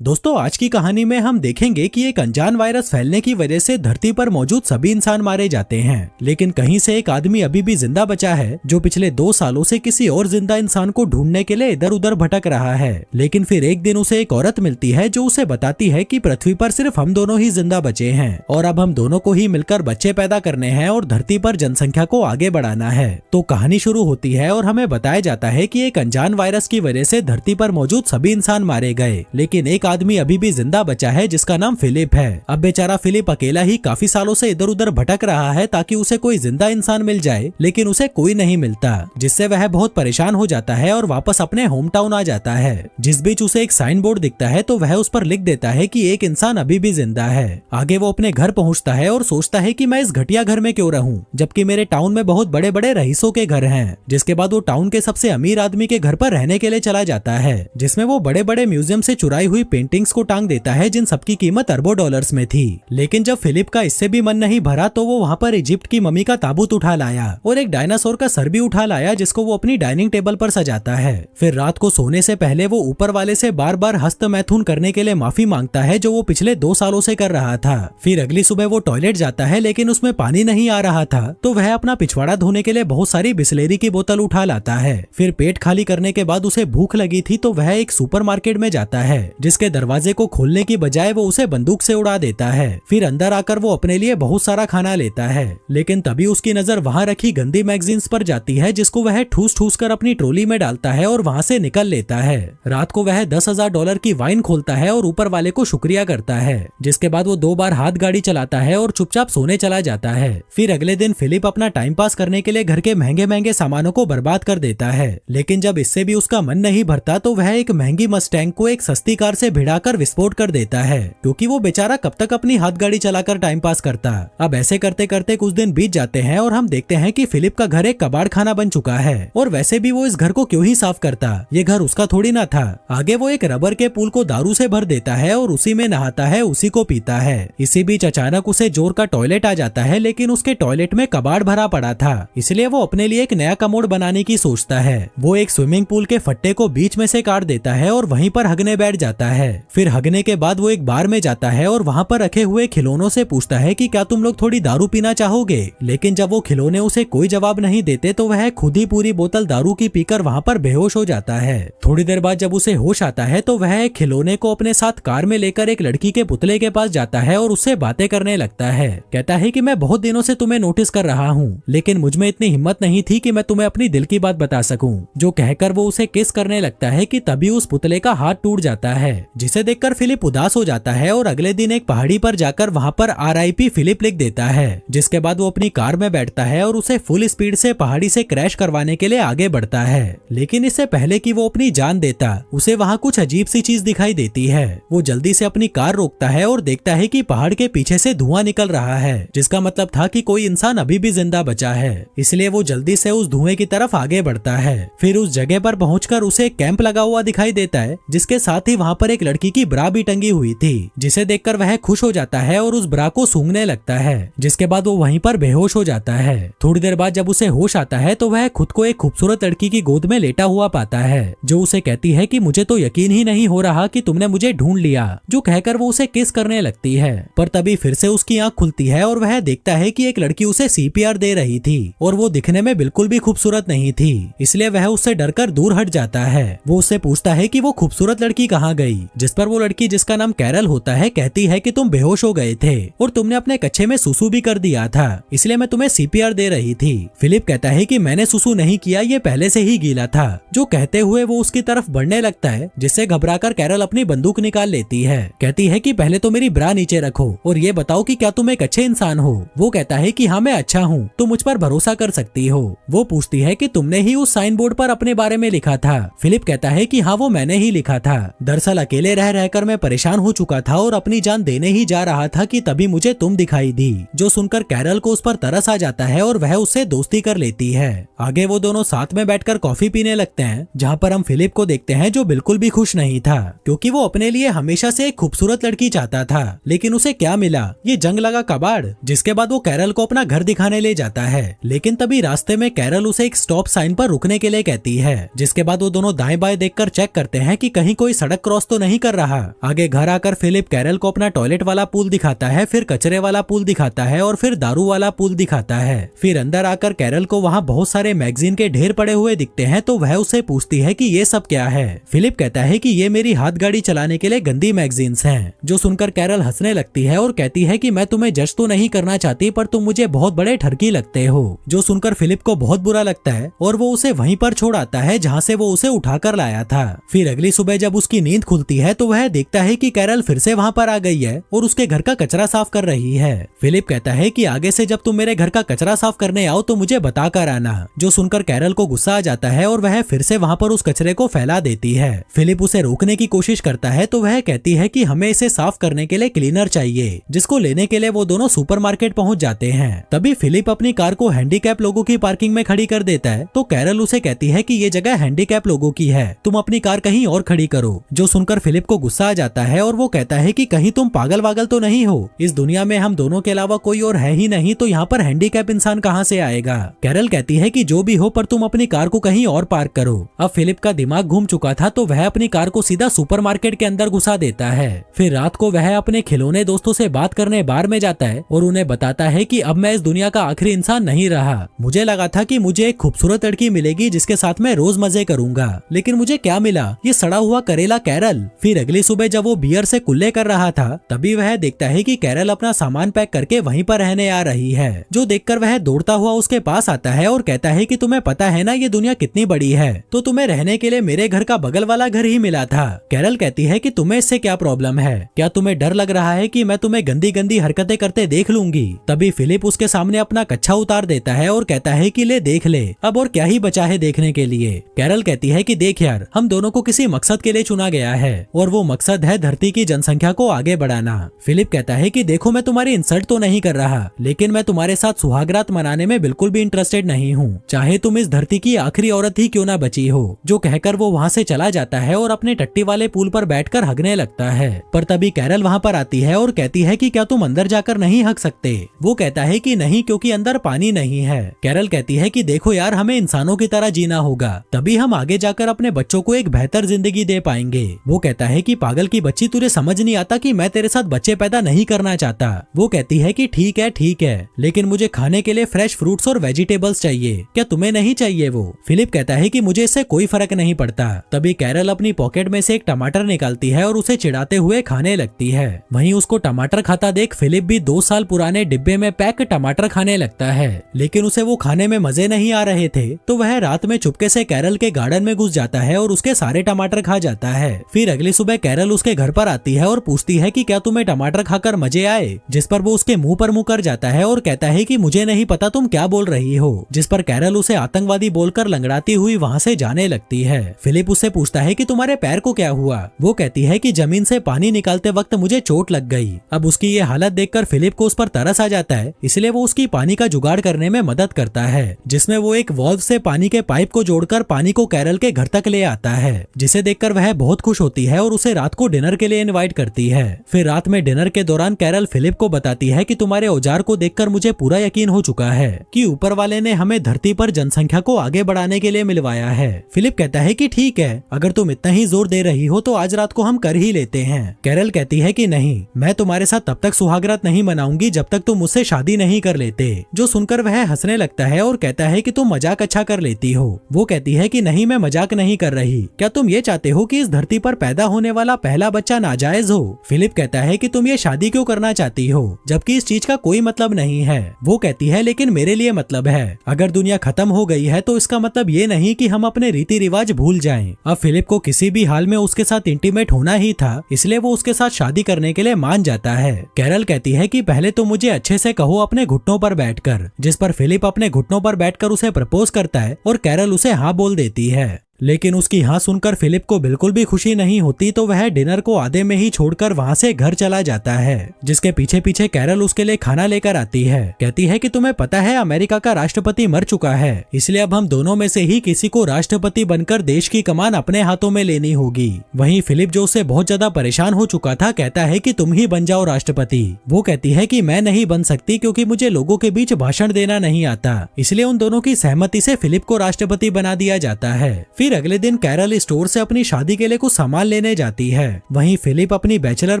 दोस्तों, आज की कहानी में हम देखेंगे कि एक अनजान वायरस फैलने की वजह से धरती पर मौजूद सभी इंसान मारे जाते हैं, लेकिन कहीं से एक आदमी अभी भी जिंदा बचा है जो पिछले 2 सालों से किसी और जिंदा इंसान को ढूंढने के लिए इधर उधर भटक रहा है। लेकिन फिर एक दिन उसे एक औरत मिलती है जो उसे बताती है कि पृथ्वी पर सिर्फ हम दोनों ही जिंदा बचे हैं और अब हम दोनों को ही मिलकर बच्चे पैदा करने हैं और धरती पर जनसंख्या को आगे बढ़ाना है। तो कहानी शुरू होती है और हमें बताया जाता है कि एक अनजान वायरस की वजह से धरती पर मौजूद सभी इंसान मारे गए, लेकिन एक आदमी अभी भी जिंदा बचा है जिसका नाम फिलिप है। अब बेचारा फिलिप अकेला ही काफी सालों से इधर उधर भटक रहा है ताकि उसे कोई जिंदा इंसान मिल जाए, लेकिन उसे कोई नहीं मिलता, जिससे वह बहुत परेशान हो जाता है और वापस अपने होम टाउन आ जाता है। जिस बीच उसे एक साइन बोर्ड दिखता है तो वह उस पर लिख देता है कि एक इंसान अभी भी जिंदा है। आगे वो अपने घर पहुंचता है और सोचता है कि मैं इस घटिया घर में क्यों रहूं, जबकि मेरे टाउन में बहुत बड़े बड़े रईसों के घर हैं। जिसके बाद वो टाउन के सबसे अमीर आदमी के घर पर रहने के लिए चला जाता है, जिसमें वो बड़े बड़े म्यूजियम से चुराई हुई पेंटिंग्स को टांग देता है जिन सबकी कीमत अरबों डॉलर्स में थी। लेकिन जब फिलिप का इससे भी मन नहीं भरा तो वो वहाँ पर इजिप्ट की मम्मी का ताबूत उठा लाया और एक डायनासोर का सर भी उठा लाया जिसको वो अपनी डाइनिंग टेबल पर सजाता है। फिर रात को सोने से पहले वो ऊपर वाले से बार बार हस्त मैथुन करने के लिए माफी मांगता है जो वो पिछले 2 सालों से कर रहा था। फिर अगली सुबह वो टॉयलेट जाता है लेकिन उसमें पानी नहीं आ रहा था, तो वह अपना पिछवाड़ा धोने के लिए बहुत सारी बिस्लेरी की बोतल उठा लाता है। फिर पेट खाली करने के बाद उसे भूख लगी थी तो वह एक सुपरमार्केट में जाता है जिसके दरवाजे को खोलने की बजाय वो उसे बंदूक से उड़ा देता है। फिर अंदर आकर वो अपने लिए बहुत सारा खाना लेता है, लेकिन तभी उसकी नजर वहाँ रखी गंदी मैगजीन्स पर जाती है जिसको वह ठूस ठूस कर अपनी ट्रॉली में डालता है और वहाँ से निकल लेता है। रात को वह $10,000 की वाइन खोलता है और ऊपर वाले को शुक्रिया करता है, जिसके बाद वो 2 बार हाथ गाड़ी चलाता है और चुपचाप सोने चला जाता है। फिर अगले दिन फिलिप अपना टाइम पास करने के लिए घर के महंगे महंगे सामानों को बर्बाद कर देता है, लेकिन जब इससे भी उसका मन नहीं भरता तो वह एक महंगी मस्टैंग को एक सस्ती कार से भिड़ाकर विस्फोट कर देता है, क्योंकि वो बेचारा कब तक अपनी हाथ गाड़ी चलाकर टाइम पास करता। अब ऐसे करते करते कुछ दिन बीत जाते हैं और हम देखते हैं कि फिलिप का घर एक कबाड़ खाना बन चुका है, और वैसे भी वो इस घर को क्यों ही साफ करता, ये घर उसका थोड़ी ना था। आगे वो एक रबर के पूल को दारू से भर देता है और उसी में नहाता है, उसी को पीता है। इसी बीच अचानक उसे जोर का टॉयलेट आ जाता है, लेकिन उसके टॉयलेट में कबाड़ भरा पड़ा था, इसलिए वो अपने लिए एक नया कमोड बनाने की सोचता है। वो एक स्विमिंग पूल के फट्टे को बीच में से काट देता है और वहीं पर हगने बैठ जाता है। फिर हगने के बाद वो एक बार में जाता है और वहाँ पर रखे हुए खिलौनों से पूछता है कि क्या तुम लोग थोड़ी दारू पीना चाहोगे, लेकिन जब वो खिलौने उसे कोई जवाब नहीं देते तो वह खुद ही पूरी बोतल दारू की पीकर वहाँ पर बेहोश हो जाता है। थोड़ी देर बाद जब उसे होश आता है तो वह एक खिलौने को अपने साथ कार में लेकर एक लड़की के पुतले के पास जाता है और उससे बातें करने लगता है। कहता है कि मैं बहुत दिनों से तुम्हें नोटिस कर रहा हूँ, लेकिन मुझमें इतनी हिम्मत नहीं थी कि मैं तुम्हें अपनी दिल की बात बता सकूं। जो कहकर वो उसे किस करने लगता है कि तभी उस पुतले का हाथ टूट जाता है, जिसे देखकर फिलिप उदास हो जाता है और अगले दिन एक पहाड़ी पर जाकर वहाँ पर RIP फिलिप लिख देता है। जिसके बाद वो अपनी कार में बैठता है और उसे फुल स्पीड से पहाड़ी से क्रैश करवाने के लिए आगे बढ़ता है, लेकिन इससे पहले कि वो अपनी जान देता उसे वहाँ कुछ अजीब सी चीज दिखाई देती है। वो जल्दी से अपनी कार रोकता है और देखता है कि पहाड़ के पीछे से धुआं निकल रहा है, जिसका मतलब था कि कोई इंसान अभी भी जिंदा बचा है, इसलिए वो जल्दी से उस धुएं की तरफ आगे बढ़ता है। फिर उस जगह पर पहुंचकर उसे एक कैंप लगा हुआ दिखाई देता है, जिसके साथ ही वहाँ पर एक लड़की की ब्रा भी टंगी हुई थी, जिसे देखकर वह खुश हो जाता है और उस ब्रा को सूंघने लगता है, जिसके बाद वो वहीं पर बेहोश हो जाता है। थोड़ी देर बाद जब उसे होश आता है तो वह खुद को एक खूबसूरत लड़की की गोद में लेटा हुआ पाता है, जो उसे कहती है कि मुझे तो यकीन ही नहीं हो रहा कि तुमने मुझे ढूंढ लिया, जो कहकर वो उसे किस करने लगती है। पर तभी फिर से उसकी आंख खुलती है और वह देखता है कि एक लड़की उसे CPR दे रही थी और वो दिखने में बिल्कुल भी खूबसूरत नहीं थी, इसलिए वह उससे डरकर दूर हट जाता है। वो उससे पूछता है कि वो खूबसूरत लड़की कहाँ गई, जिस पर वो लड़की, जिसका नाम कैरल होता है, कहती है कि तुम बेहोश हो गए थे और तुमने अपने कच्छे में सुसु भी कर दिया था, इसलिए मैं तुम्हें CPR दे रही थी। फिलिप कहता है कि मैंने सुसु नहीं किया, ये पहले से ही गीला था, जो कहते हुए वो उसकी तरफ बढ़ने लगता है, जिससे घबराकर कैरल अपनी बंदूक निकाल लेती है। कहती है कि पहले तो मेरी ब्रा नीचे रखो और ये बताओ कि क्या तुम एक अच्छे इंसान हो। वो कहता है कि हाँ मैं अच्छा हूँ, तुम मुझ पर भरोसा कर सकती हो। वो पूछती है कि तुमने ही उस साइन बोर्ड पर अपने बारे में लिखा था। फिलिप कहता है कि हाँ वो मैंने ही लिखा था। दरअसल अकेले रह रहकर मैं परेशान हो चुका था और अपनी जान देने ही जा रहा था कि तभी मुझे तुम दिखाई दी। जो सुनकर कैरल को उस पर तरस आ जाता है और वह उससे दोस्ती कर लेती है। आगे वो दोनों साथ में बैठकर कॉफी पीने लगते हैं, जहाँ पर हम फिलिप को देखते हैं जो बिल्कुल भी खुश नहीं था, क्योंकि वो अपने लिए हमेशा से एक खूबसूरत लड़की चाहता था, लेकिन उसे क्या मिला, ये जंग लगा कबाड़। जिसके बाद वो कैरल को अपना घर दिखाने ले जाता है, लेकिन तभी रास्ते में कैरल उसे एक स्टॉप साइन पर रुकने के लिए कहती है। जिसके बाद वो दोनों दाएं बाएं देखकर चेक करते हैं कि कहीं कोई सड़क क्रॉस तो नहीं नहीं कर रहा। आगे घर आकर फिलिप कैरल को अपना टॉयलेट वाला पूल दिखाता है, फिर कचरे वाला पूल दिखाता है और फिर दारू वाला पूल दिखाता है। फिर अंदर आकर कैरल को वहाँ बहुत सारे मैगजीन के ढेर पड़े हुए दिखते हैं, तो वह उससे पूछती है कि ये सब क्या है। फिलिप कहता है कि ये मेरी हाथ गाड़ी चलाने के लिए गंदी मैगजीन्स हैं। जो सुनकर कैरल हंसने लगती है और कहती है कि मैं तुम्हें जज तो नहीं करना चाहती, पर तुम मुझे बहुत बड़े ठरकी लगते हो। जो सुनकर फिलिप को बहुत बुरा लगता है और वो उसे वहीं पर छोड़ आता है जहाँ से वो उसे उठाकर लाया था। फिर अगली सुबह जब उसकी नींद खुलती है तो वह देखता है कि कैरल फिर से वहाँ पर आ गई है और उसके घर का कचरा साफ कर रही है। फिलिप कहता है कि आगे से जब तुम मेरे घर का कचरा साफ करने आओ तो मुझे बता कर आना। जो सुनकर कैरल को गुस्सा आ जाता है और वह फिर से वहाँ पर उस कचरे को फैला देती है। फिलिप उसे रोकने की कोशिश करता है तो वह कहती है कि हमें इसे साफ करने के लिए क्लीनर चाहिए, जिसको लेने के लिए वो दोनों सुपरमार्केट पहुंच जाते हैं। तभी फिलिप अपनी कार को हैंडीकैप लोगों की पार्किंग में खड़ी कर देता है, तो कैरल उसे कहती है कि ये जगह हैंडीकैप लोगों की है, तुम अपनी कार कहीं और खड़ी करो। जो सुनकर फिलिप को गुस्सा आ जाता है और वो कहता है कि कहीं तुम पागल वागल तो नहीं हो, इस दुनिया में हम दोनों के अलावा कोई और है ही नहीं, तो यहाँ पर हैंडीकैप इंसान कहाँ से आएगा। कैरल कहती है कि जो भी हो, पर तुम अपनी कार को कहीं और पार्क करो। अब फिलिप का दिमाग घूम चुका था, तो वह अपनी कार को सीधा सुपरमार्केट के अंदर घुसा देता है। फिर रात को वह अपने खिलौने दोस्तों से बात करने बार में जाता है और उन्हें बताता है कि अब मैं इस दुनिया का आखिरी इंसान नहीं रहा। मुझे लगा था कि मुझे एक खूबसूरत लड़की मिलेगी जिसके साथ मैं रोज मजे करूंगा, लेकिन मुझे क्या मिला, ये सड़ा हुआ करेला कैरल। फिर अगली सुबह जब वो बियर से कुल्ले कर रहा था, तभी वह देखता है कि कैरल अपना सामान पैक करके वहीं पर रहने आ रही है। जो देखकर वह दौड़ता हुआ उसके पास आता है और कहता है कि तुम्हें पता है ना ये दुनिया कितनी बड़ी है, तो तुम्हें रहने के लिए मेरे घर का बगल वाला घर ही मिला था। कैरल कहती है कि तुम्हें इससे क्या प्रॉब्लम है, क्या तुम्हें डर लग रहा है कि मैं तुम्हें गंदी गंदी हरकतें करते देख लूंगी। तभी फिलिप उसके सामने अपना कच्छा उतार देता है और कहता है कि ले देख ले, अब और क्या ही बचा है देखने के लिए। कैरल कहती है कि देख यार, हम दोनों को किसी मकसद के लिए चुना गया है और वो मकसद है धरती की जनसंख्या को आगे बढ़ाना। फिलिप कहता है कि देखो, मैं तुम्हारी इंसल्ट तो नहीं कर रहा, लेकिन मैं तुम्हारे साथ सुहागरात मनाने में बिल्कुल भी इंटरेस्टेड नहीं हूँ, चाहे तुम इस धरती की आखिरी औरत ही क्यों ना बची हो। जो कहकर वो वहाँ से चला जाता है और अपने टट्टी वाले पूल पर बैठकर हगने लगता है। पर तभी कैरल वहाँ पर आती है और कहती है कि क्या तुम अंदर जाकर नहीं हग सकते। वो कहता है कि नहीं, क्योंकि अंदर पानी नहीं है। कैरल कहती है कि देखो यार, हमें इंसानों की तरह जीना होगा, तभी हम आगे जाकर अपने बच्चों को एक बेहतर जिंदगी दे पाएंगे। वो कहता है कि पागल की बच्ची, तुझे समझ नहीं आता कि मैं तेरे साथ बच्चे पैदा नहीं करना चाहता। वो कहती है कि ठीक है, लेकिन मुझे खाने के लिए फ्रेश फ्रूट्स और वेजिटेबल्स चाहिए, क्या तुम्हें नहीं चाहिए वो। फिलिप कहता है कि मुझे इससे कोई फर्क नहीं पड़ता। तभी कैरल अपनी पॉकेट में से एक टमाटर निकालती है और उसे चिढ़ाते हुए खाने लगती है। वहीं उसको टमाटर खाता देख फिलिप भी 2 साल पुराने डिब्बे में पैक टमाटर खाने लगता है, लेकिन उसे वो खाने में मजे नहीं आ रहे थे, तो वह रात में चुपके से कैरल के गार्डन में घुस जाता है और उसके सारे टमाटर खा जाता है। फिर अगली सुबह कैरल उसके घर पर आती है और पूछती है कि क्या तुम्हें टमाटर खाकर मजे आए, जिस पर वो उसके मुंह पर मुंह कर जाता है और कहता है कि मुझे नहीं पता तुम क्या बोल रही हो, जिस पर कैरल उसे आतंकवादी बोलकर लंगड़ाती हुई वहाँ से जाने लगती है। फिलिप उससे पूछता है कि तुम्हारे पैर को क्या हुआ। वो कहती है कि जमीन से पानी निकालते वक्त मुझे चोट लग गई। अब उसकी ये हालत देखकर फिलिप को उस पर तरस आ जाता है, इसलिए वो उसकी पानी का जुगाड़ करने में मदद करता है, जिसमें वो एक वॉल्व से पानी के पाइप को जोड़कर पानी को कैरल के घर तक ले आता है, जिसे देखकर वह बहुत खुश होती है और उसे रात को डिनर के लिए इनवाइट करती है। फिर रात में डिनर के दौरान कैरल फिलिप को बताती है कि तुम्हारे औजार को देखकर मुझे पूरा यकीन हो चुका है कि ऊपर वाले ने हमें धरती पर जनसंख्या को आगे बढ़ाने के लिए मिलवाया है। फिलिप कहता है कि ठीक है, अगर तुम इतना ही जोर दे रही हो तो आज रात को हम कर ही लेते हैं। कैरल कहती है कि नहीं, मैं तुम्हारे साथ तब तक सुहागरात नहीं मनाऊंगी जब तक तुम मुझसे शादी नहीं कर लेते। जो सुनकर वह हंसने लगता है और कहता है कि तुम मजाक अच्छा कर लेती हो। वो कहती है कि नहीं, मैं मजाक नहीं कर रही, क्या तुम ये चाहते हो कि इस धरती पर पैदा होने वाला पहला बच्चा नाजायज हो। फिलिप कहता है कि तुम ये शादी क्यों करना चाहती हो, जबकि इस चीज का कोई मतलब नहीं है। वो कहती है लेकिन मेरे लिए मतलब है, अगर दुनिया खत्म हो गई है तो इसका मतलब ये नहीं कि हम अपने रीति रिवाज भूल जाएं। अब फिलिप को किसी भी हाल में उसके साथ इंटीमेट होना ही था, इसलिए वो उसके साथ शादी करने के लिए मान जाता है। कैरल कहती है कि पहले तो मुझे अच्छे से कहो अपने घुटनों पर बैठकर, जिस पर फिलिप अपने घुटनों पर बैठकर उसे प्रपोज करता है और कैरल उसे हाँ बोल देती है। लेकिन उसकी हाँ सुनकर फिलिप को बिल्कुल भी खुशी नहीं होती, तो वह डिनर को आधे में ही छोड़कर वहाँ से घर चला जाता है, जिसके पीछे पीछे कैरल उसके लिए खाना लेकर आती है। कहती है कि तुम्हें पता है अमेरिका का राष्ट्रपति मर चुका है, इसलिए अब हम दोनों में से ही किसी को राष्ट्रपति बनकर देश की कमान अपने हाथों में लेनी होगी। वहीं फिलिप जो उससे बहुत ज्यादा परेशान हो चुका था, कहता है कि तुम ही बन जाओ राष्ट्रपति। वो कहती है कि मैं नहीं बन सकती क्योंकि मुझे लोगों के बीच भाषण देना नहीं आता, इसलिए उन दोनों की सहमति से फिलिप को राष्ट्रपति बना दिया जाता है। फिर फिर अगले दिन कैरल स्टोर से अपनी शादी के लिए कुछ सामान लेने जाती है। वहीं फिलिप अपनी बैचलर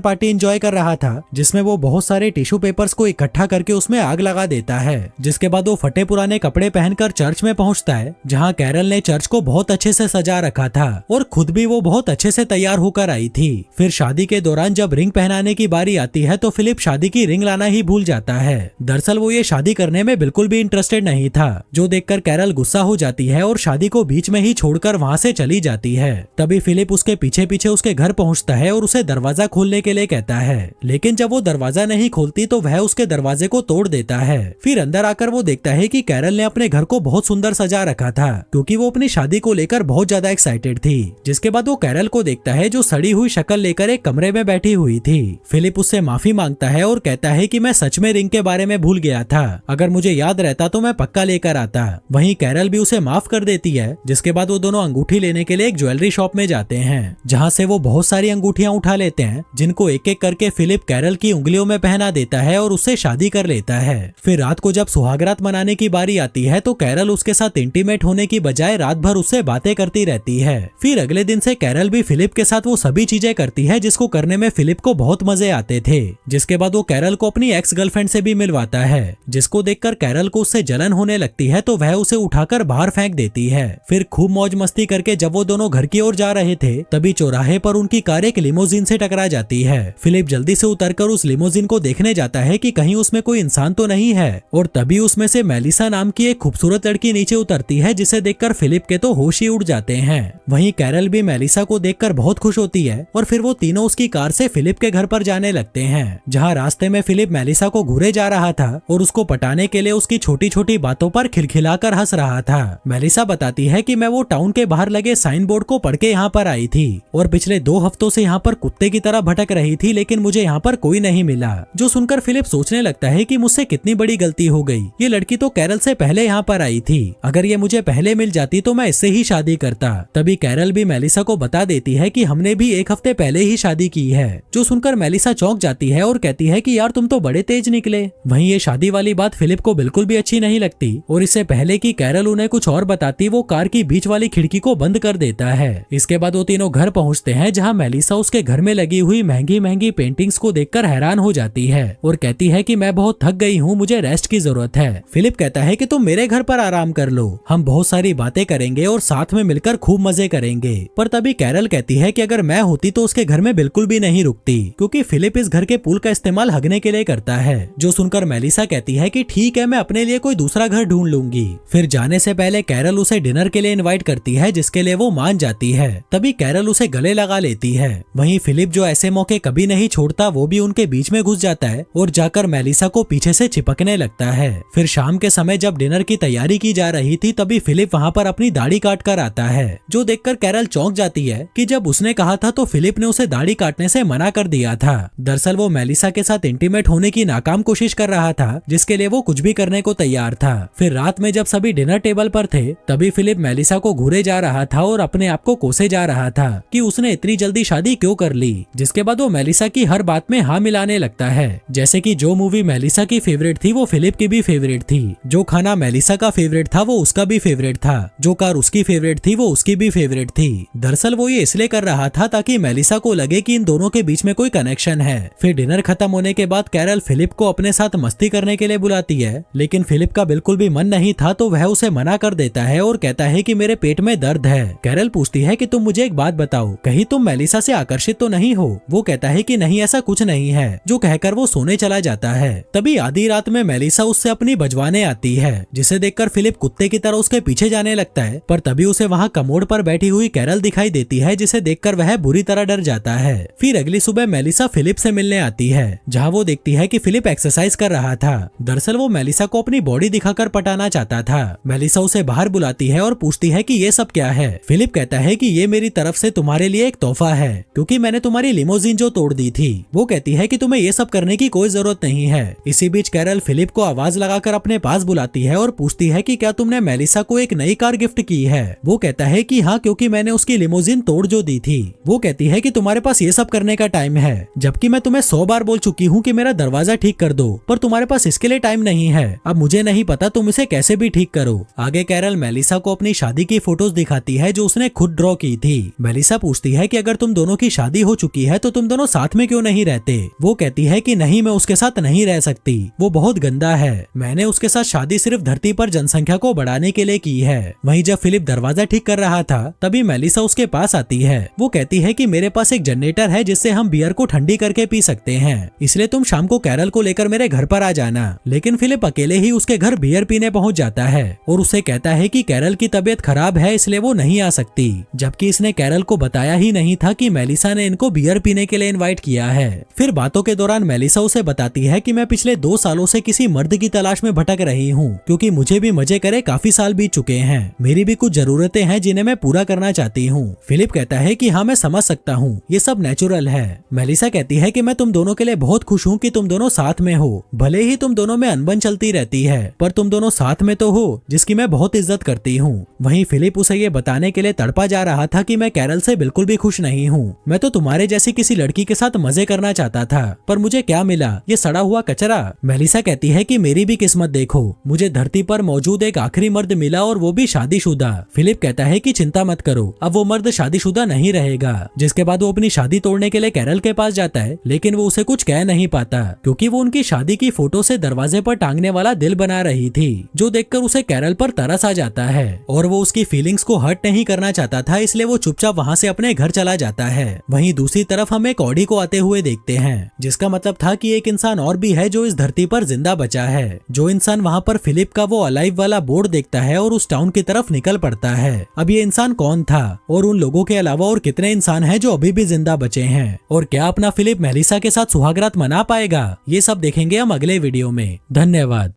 पार्टी एंजॉय कर रहा था, जिसमें वो बहुत सारे टिश्यू पेपर्स को इकट्ठा करके उसमें आग लगा देता है। जिसके बाद वो फटे पुराने कपड़े पहनकर चर्च में पहुंचता है, जहां कैरल ने चर्च को बहुत अच्छे से सजा रखा था और खुद भी वो बहुत अच्छे से तैयार होकर आई थी। फिर शादी के दौरान जब रिंग पहनाने की बारी आती है तो फिलिप शादी की रिंग लाना ही भूल जाता है। दरअसल वो ये शादी करने में बिल्कुल भी इंटरेस्टेड नहीं था, जो देखकर कैरल गुस्सा हो जाती है और शादी को बीच में ही छोड़कर वहाँ से चली जाती है। तभी फिलिप उसके पीछे पीछे उसके घर पहुँचता है और उसे दरवाजा खोलने के लिए कहता है, लेकिन जब वो दरवाजा नहीं खोलती तो वह उसके दरवाजे को तोड़ देता है। फिर अंदर आकर वो देखता है कि कैरल ने अपने घर को बहुत सुंदर सजा रखा था, क्योंकि वो अपनी शादी को लेकर बहुत ज्यादा एक्साइटेड थी। जिसके बाद वो कैरल को देखता है जो सड़ी हुई शक्ल लेकर एक कमरे में बैठी हुई थी। फिलिप उससे माफी मांगता है और कहता है कि मैं सच में रिंग के बारे में भूल गया था, अगर मुझे याद रहता तो मैं पक्का लेकर आता। वहीं कैरल भी उसे माफ कर देती है। जिसके बाद वो दोनों अंगूठी लेने के लिए एक ज्वेलरी शॉप में जाते हैं, जहाँ से वो बहुत सारी अंगूठियां उठा लेते हैं, जिनको एक एक करके फिलिप कैरल की उंगलियों में पहना देता है और उससे शादी कर लेता है। फिर रात को जब सुहागरात मनाने की बारी आती है तो कैरल उसके साथ इंटीमेट होने की बजाय रात भर उससे बातें करती रहती है। फिर अगले दिन से कैरल भी फिलिप के साथ वो सभी चीजें करती है जिसको करने में फिलिप को बहुत मजे आते थे। जिसके बाद वो कैरल को अपनी एक्स गर्लफ्रेंड से भी मिलवाता है, जिसको देखकर कैरल को उससे जलन होने लगती है तो वह उसे उठाकर बाहर फेंक देती है। फिर खूब मौज मस्ती करके जब वो दोनों घर की ओर जा रहे थे तभी चौराहे पर उनकी कार एक लिमोजिन से टकरा जाती है। फिलिप जल्दी से उतरकर उस लिमोजिन को देखने जाता है कि कहीं उसमें कोई इंसान तो नहीं है, और तभी उसमें से मेलिसा नाम की एक खूबसूरत लड़की नीचे उतरती है, जिसे देखकर फिलिप के तो होश ही उड़ जाते हैं। वहीं कैरल भी मेलिसा को देखकर बहुत खुश होती है और फिर वो तीनों उसकी कार से फिलिप के घर पर जाने लगते हैं, जहाँ रास्ते में फिलिप मेलिसा को घूरे जा रहा था और उसको पटाने के लिए उसकी छोटी छोटी बातों पर खिलखिलाकर हंस रहा था। मेलिसा बताती है कि मैं वो टाउन के बाहर लगे साइन बोर्ड को पढ़ के यहाँ पर आई थी और पिछले 2 हफ्तों से यहाँ पर कुत्ते की तरह भटक रही थी, लेकिन मुझे यहाँ पर कोई नहीं मिला। जो सुनकर फिलिप सोचने लगता है कि मुझसे कितनी बड़ी गलती हो गई, ये लड़की तो कैरल से पहले यहाँ पर आई थी, अगर ये मुझे पहले मिल जाती तो मैं इससे ही शादी करता। तभी कैरल भी मेलिसा को बता देती है कि हमने भी 1 हफ्ते पहले ही शादी की है। जो सुनकर मेलिसा चौंक जाती है और कहती है कि यार तुम तो बड़े तेज निकले। वहीं ये शादी वाली बात फिलिप को बिल्कुल भी अच्छी नहीं लगती और इससे पहले कि कैरल उन्हें कुछ और बताती वो कार की बीच वाली खिड़की को बंद कर देता है। इसके बाद वो तीनों घर पहुंचते हैं, जहां मेलिसा उसके घर में लगी हुई महंगी महंगी पेंटिंग्स को देखकर हैरान हो जाती है और कहती है कि मैं बहुत थक गई हूँ, मुझे रेस्ट की जरूरत है। फिलिप कहता है कि तुम मेरे घर पर आराम कर लो, हम बहुत सारी बातें करेंगे और साथ में मिलकर खूब मजे करेंगे। पर तभी कैरल कहती है कि अगर मैं होती तो उसके घर में बिल्कुल भी नहीं रुकती, क्योंकि फिलिप इस घर के पूल का इस्तेमाल हगने के लिए करता है। जो सुनकर मेलिसा कहती है कि ठीक है, मैं अपने लिए कोई दूसरा घर ढूंढ लूंगी। फिर जाने से पहले कैरल उसे डिनर के लिए इनवाइट करती है, जिसके लिए वो मान जाती है। तभी कैरल उसे गले लगा लेती है। वहीं फिलिप जो ऐसे मौके कभी नहीं छोड़ता, वो भी उनके बीच में घुस जाता है और जाकर मेलिसा को पीछे से चिपकने लगता है। फिर शाम के समय जब डिनर की तैयारी की जा रही थी तभी फिलिप वहाँ पर अपनी दाढ़ी काट कर आता है, जो देखकर कैरल चौंक जाती है कि जब उसने कहा था तो फिलिप ने उसे दाढ़ी काटने से मना कर दिया था। दरअसल वो मेलिसा के साथ इंटीमेट होने की नाकाम कोशिश कर रहा था, जिसके लिए वो कुछ भी करने को तैयार था। फिर रात में जब सभी डिनर टेबल पर थे तभी फिलिप मेलिसा को घूरे जा रहा था और अपने आप को कोसे जा रहा था कि उसने इतनी जल्दी शादी क्यों कर ली। जिसके बाद वो मेलिसा की हर बात में हाँ मिलाने लगता है, जैसे कि जो मूवी मेलिसा की फेवरेट थी वो फिलिप की भी फेवरेट थी, जो खाना मेलिसा का फेवरेट था वो उसका भी फेवरेट था, जो कार उसकी फेवरेट थी वो उसकी भी फेवरेट थी। दरअसल वो ये इसलिए कर रहा था ताकि मेलिसा को लगे कि इन दोनों के बीच में कोई कनेक्शन है। फिर डिनर खत्म होने के बाद कैरल फिलिप को अपने साथ मस्ती करने के लिए बुलाती है, लेकिन फिलिप का बिल्कुल भी मन नहीं था तो वह उसे मना कर देता है और कहता है कि मेरे पेट में दर्द है। कैरल पूछती है कि तुम मुझे एक बात बताओ, कहीं तुम मेलिसा से आकर्षित तो नहीं हो? वो कहता है कि नहीं, ऐसा कुछ नहीं है, जो कहकर वो सोने चला जाता है। तभी आधी रात में मेलिसा उससे अपनी बजवाने आती है, जिसे देखकर फिलिप कुत्ते की तरह उसके पीछे जाने लगता है, पर तभी उसे वहाँ कमोड पर बैठी हुई कैरल दिखाई देती है, जिसे देखकर वह बुरी तरह डर जाता है। फिर अगली सुबह मेलिसा फिलिप से मिलने आती है, जहाँ वो देखती है कि फिलिप एक्सरसाइज कर रहा था। दरअसल वो मेलिसा को अपनी बॉडी दिखाकर पटाना चाहता था। मेलिसा उसे बाहर बुलाती है और पूछती है कि ये सब क्या है। फिलिप कहता है कि ये मेरी तरफ से तुम्हारे लिए एक तोहफा है, क्योंकि मैंने तुम्हारी लिमोजिन जो तोड़ दी थी। वो कहती है कि तुम्हें ये सब करने की कोई जरूरत नहीं है। इसी बीच कैरल फिलिप को आवाज लगाकर अपने पास बुलाती है और पूछती है कि क्या तुमने मेलिसा को एक नई कार गिफ्ट की है? वो कहता है कि हाँ, क्योंकि मैंने उसकी लिमोजिन तोड़ जो दी थी। वो कहती है कि तुम्हारे पास ये सब करने का टाइम है, जबकि मैं तुम्हें 100 बार बोल चुकी हूँ कि मेरा दरवाजा ठीक कर दो, पर तुम्हारे पास इसके लिए टाइम नहीं है। अब मुझे नहीं पता तुम इसे कैसे भी ठीक करो। आगे कैरल मेलिसा को अपनी शादी की फोटोज दिखाती है जो उसने खुद ड्रॉ की थी। मेलिसा पूछती है कि अगर तुम दोनों की शादी हो चुकी है तो तुम दोनों साथ में क्यों नहीं रहते। वो कहती है कि नहीं, मैं उसके साथ नहीं रह सकती, वो बहुत गंदा है। मैंने उसके साथ शादी सिर्फ धरती पर जनसंख्या को बढ़ाने के लिए की है। वहीं जब फिलिप दरवाजा ठीक कर रहा था तभी मेलिसा उसके पास आती है। वो कहती है कि मेरे पास एक जनरेटर है जिससे हम बियर को ठंडी करके पी सकते हैं, इसलिए तुम शाम को कैरल को लेकर मेरे घर पर आ जाना। लेकिन फिलिप अकेले ही उसके घर बियर पीने पहुंच जाता है और उसे कहता है कि कैरल की तबीयत खराब है इसलिए वो नहीं आ सकती, जबकि इसने कैरल को बताया ही नहीं था कि मेलिसा ने इनको बियर पीने के लिए इनवाइट किया है। फिर बातों के दौरान मेलिसा उसे बताती है कि मैं पिछले 2 सालों से किसी मर्द की तलाश में भटक रही हूँ, क्योंकि मुझे भी मजे करे काफी साल बीत चुके हैं। मेरी भी कुछ जरूरतें हैं जिन्हें मैं पूरा करना चाहती हूँ। फिलिप कहता है कि हाँ, मैं समझ सकता हूँ, ये सब नेचुरल है। मेलिसा कहती है कि मैं तुम दोनों के लिए बहुत खुश हूँ कि तुम दोनों साथ में हो। भले ही तुम दोनों में अनबन चलती रहती है पर तुम दोनों साथ में तो हो, जिसकी मैं बहुत इज्जत करती हूँ। वहीं फिलिप उसे ये बताने के लिए तड़पा जा रहा था कि मैं कैरल से बिल्कुल भी खुश नहीं हूँ। मैं तो तुम्हारे जैसी किसी लड़की के साथ मजे करना चाहता था, पर मुझे क्या मिला, ये सड़ा हुआ कचरा। मेलिसा कहती है कि मेरी भी किस्मत देखो, मुझे धरती पर मौजूद एक आखिरी मर्द मिला और वो भी शादीशुदा। फिलिप कहता है कि चिंता मत करो, अब वो मर्द शादीशुदा नहीं रहेगा। जिसके बाद वो अपनी शादी तोड़ने के लिए कैरल के पास जाता है, लेकिन वो उसे कुछ कह नहीं पाता क्योंकि वो उनकी शादी की फोटो से दरवाजे पर टांगने वाला दिल बना रही थी, जो देखकर उसे कैरल पर तरस आ जाता है और वो उसकी फीलिंग्स को हर्ट नहीं करना चाहता था, इसलिए वो चुपचाप वहाँ से अपने घर चला जाता है। वहीं दूसरी तरफ हम एक ऑडी को आते हुए देखते हैं, जिसका मतलब था कि एक इंसान और भी है जो इस धरती पर जिंदा बचा है। जो इंसान वहाँ पर फिलिप का वो अलाइव वाला बोर्ड देखता है और उस टाउन की तरफ निकल पड़ता है। अब ये इंसान कौन था और उन लोगों के अलावा और कितने इंसान हैं जो अभी भी जिंदा बचे हैं, और क्या अपना फिलिप मेलिसा के साथ सुहागरात मना पाएगा, ये सब देखेंगे हम अगले वीडियो में। धन्यवाद।